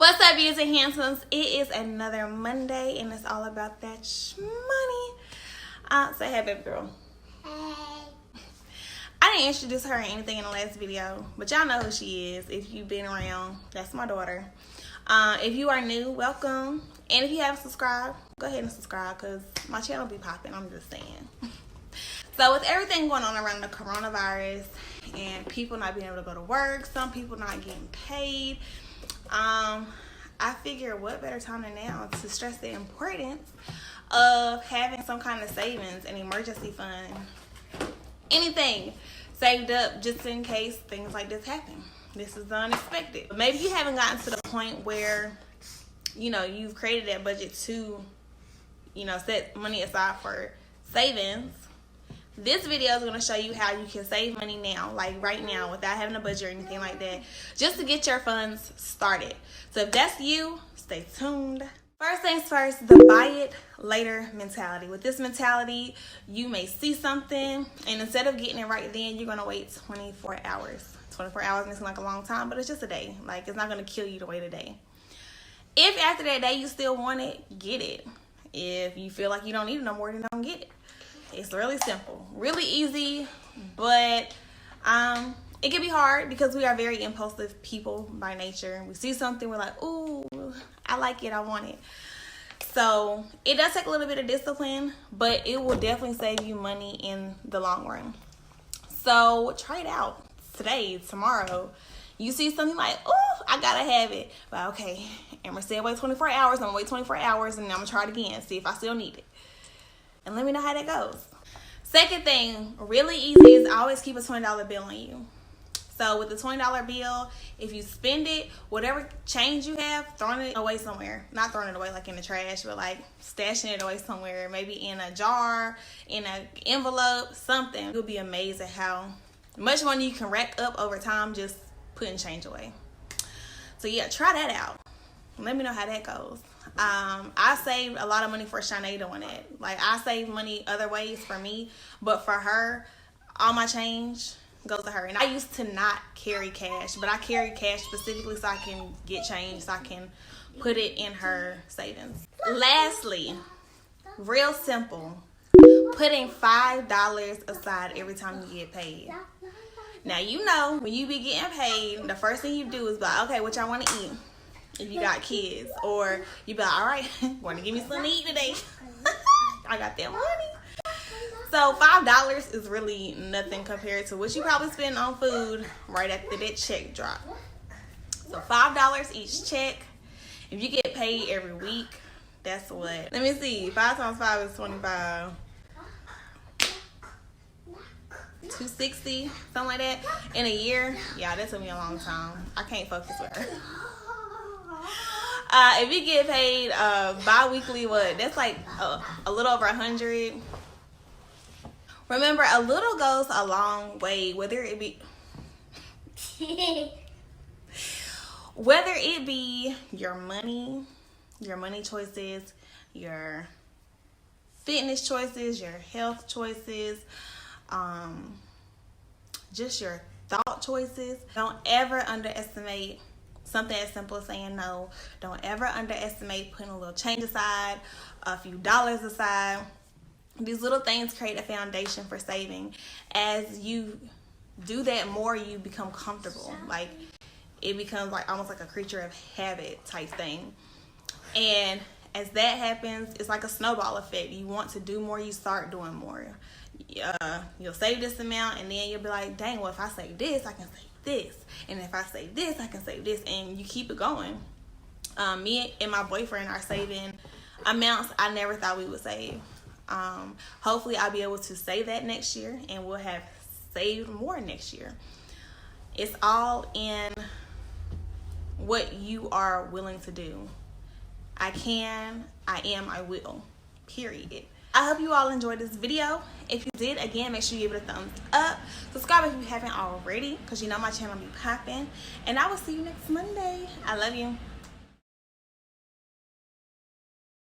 What's up, beauties and handsomes? It is another Monday, and it's all about that money. Say hey, baby girl. Hey. I didn't introduce her or anything in the last video, but y'all know who she is if you've been around. That's my daughter. If you are new, welcome. And if you haven't subscribed, go ahead and subscribe because my channel be popping. I'm just saying. So with everything going on around the coronavirus and people not being able to go to work, some people not getting paid, I figure what better time than now to stress the importance of having some kind of savings, an emergency fund, anything saved up just in case things like this happen. This is the unexpected. Maybe you haven't gotten to the point where, you know, you've created that budget to, you know, set money aside for savings. This video is going to show you how you can save money now, like right now, without having a budget or anything like that, just to get your funds started. So if that's you, stay tuned. First things first, the buy it later mentality. With this mentality, you may see something, and instead of getting it right then, you're going to wait 24 hours. 24 hours may seem like a long time, but it's just a day. Like, it's not going to kill you to wait a day. If after that day you still want it, get it. If you feel like you don't need it no more, then don't get it. It's really simple, really easy, but it can be hard because we are very impulsive people by nature. We see something, we're like, ooh, I like it, I want it. So it does take a little bit of discipline, but it will definitely save you money in the long run. So try it out today, tomorrow. You see something like, ooh, I gotta have it. But okay, Amber said wait 24 hours. I'm gonna wait 24 hours and I'm gonna try it again, see if I still need it. And let me know how that goes. Second thing, really easy, is always keep a $20 bill on you. So with the $20 bill, if you spend it, whatever change you have, throwing it away somewhere. Not throwing it away like in the trash, but like stashing it away somewhere. Maybe in a jar, in an envelope, something. You'll be amazed at how much money you can rack up over time just putting change away. So yeah, try that out. Let me know how that goes. I saved a lot of money for Shanae doing it. Like, I save money other ways for me, but for her, all my change goes to her. And I used to not carry cash, but I carry cash specifically so I can get change, so I can put it in her savings. Lastly, real simple, putting $5 aside every time you get paid. Now, you know, when you be getting paid, the first thing you do is like, okay, what y'all want to eat? If you got kids, or you be like, all right, want to give me something to eat today? I got that money. So $5 is really nothing compared to what you probably spend on food right after that check drop. So $5 each check. If you get paid every week, that's what? Let me see. 5 times 5 is 25. 260, something like that. In a year, yeah, that took me a long time. I can't focus with her. If you get paid bi-weekly, what? That's like a little over 100. Remember, a little goes a long way, whether it be your money choices, your fitness choices, your health choices, just your thought choices. Don't ever underestimate something as simple as saying no. Don't ever underestimate putting a little change aside, a few dollars aside. These little things create a foundation for saving. As you do that more, you become comfortable. Like, it becomes like almost like a creature of habit type thing. And as that happens, it's like a snowball effect. You want to do more, you start doing more. You'll save this amount, and then you'll be like, dang, well, if I save this, I can save this, and if I save this, I can save this, and you keep it going. Me and my boyfriend are saving amounts I never thought we would save. Hopefully I'll be able to save that next year, and we'll have saved more next year. It's all in what you are willing to do. I can, I am, I will, period. I hope you all enjoyed this video. If you did, again, make sure you give it a thumbs up. Subscribe if you haven't already, because you know my channel be popping. And I will see you next Monday. I love you.